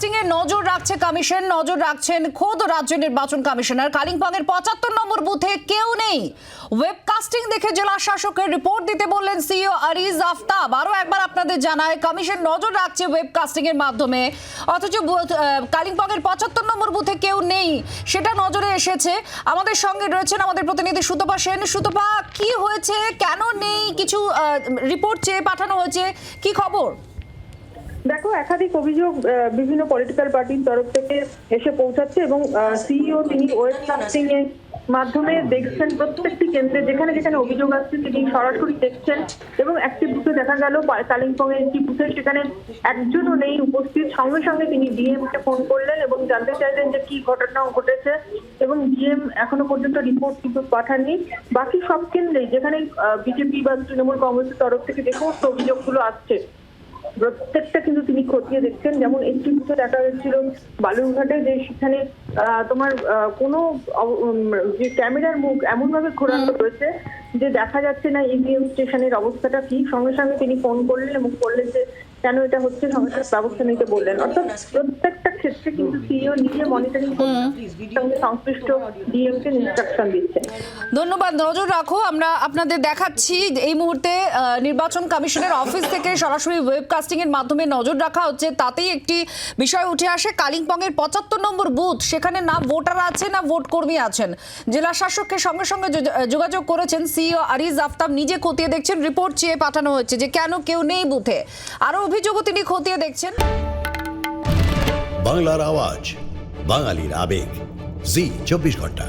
Casting এ নজর রাখছে commission, নজর রাখছেন খোদ রাজ্য নির্বাচন কমিশনার। কালিম্পংয়ের ৭৫ নম্বর বুথে কেউ নেই। ওয়েবকাস্টিং দেখে জেলা শাসকের রিপোর্ট দিতে বললেন সিইও আরিজ আফতাব। আরো একবার আপনাদের জানায়, কমিশন নজর রাখছে ওয়েবকাস্টিং এর মাধ্যমে, অথচ কালিম্পংয়ের ৭৫ নম্বর বুথে কেউ নেই, সেটা নজরে এসেছে। আমাদের সঙ্গে রয়েছেন আমাদের প্রতিনিধি সুতপা সেন। সুতপা, কি হয়েছে, কেন নেই? কিছু রিপোর্ট চেয়ে পাঠানো হয়েছে, কি খবর? দেখো, একাধিক অভিযোগ বিভিন্ন পলিটিক্যাল পার্টির তরফ থেকে এসে পৌঁছাচ্ছে এবং সিইও তিনি ওয়েবকাস্টিং এর মাধ্যমে দেখছেন প্রত্যেকটি কেন্দ্রে যেখানে যেখানে অভিযোগ আসছে তিনি সরাসরি দেখছেন। এবং একটি বুথে দেখা গেল কালিম্পং এর একটি বুথে সেখানে একজনও নেই উপস্থিত। সঙ্গে সঙ্গে তিনি ডিএম কে ফোন করলেন এবং জানতে চাইলেন যে কি ঘটনা ঘটেছে, এবং ডিএম এখনো পর্যন্ত রিপোর্ট কিন্তু পাঠাননি। বাকি সব কেন্দ্রেই যেখানে বিজেপি বা তৃণমূল কংগ্রেসের তরফ থেকে যে সমস্ত অভিযোগগুলো আসছে প্রত্যেকটা কিন্তু তিনি খতিয়ে দেখছেন। যেমন একটি বুথে দেখা যাচ্ছিল বালুরঘাটে, যে সেখানে তোমার কোনো যে ক্যামেরার মুখ এমন ভাবে ঘোরানো রয়েছে যে দেখা যাচ্ছে না ইভিএম স্টেশনের অবস্থাটা কি। সঙ্গে সঙ্গে তিনি ফোন করলেন এবং বললেন যে কেন এটা হচ্ছে, সঙ্গে ব্যবস্থা নিতে বললেন। অর্থাৎ প্রত্যেকটা ক্ষেত্রে কিন্তু সিইও নিজে মনিটরিং সঙ্গে সংশ্লিষ্ট ডিএম কে ইনস্ট্রাকশন দিচ্ছেন। ধন্যবাদ। নজর রাখো, আমরা আপনাদের দেখাচ্ছি এই মুহূর্তে নির্বাচন কমিশনের অফিস থেকে সরাসরি ওয়েবকাস্টিং এর মাধ্যমে নজর রাখা হচ্ছে। তাতেই একটি বিষয় উঠে আসে, কালিম্পংয়ের ৭৫ নম্বর বুথ, সেখানে না ভোটার আছে না ভোট কর্মী আছেন। জেলা শাসককে সঙ্গে সঙ্গে যোগাযোগ করেছেন সিইও আরিজ আফতাব, নিজে খতিয়ে দেখছেন। রিপোর্ট চেয়ে পাঠানো হয়েছে যে কেন কেউ নেই বুথে। আরো অভিযোগও তিনি খতিয়ে দেখছেন। বাংলার আওয়াজ, বাঙালির আবেগ, জি ২৪ ঘন্টা।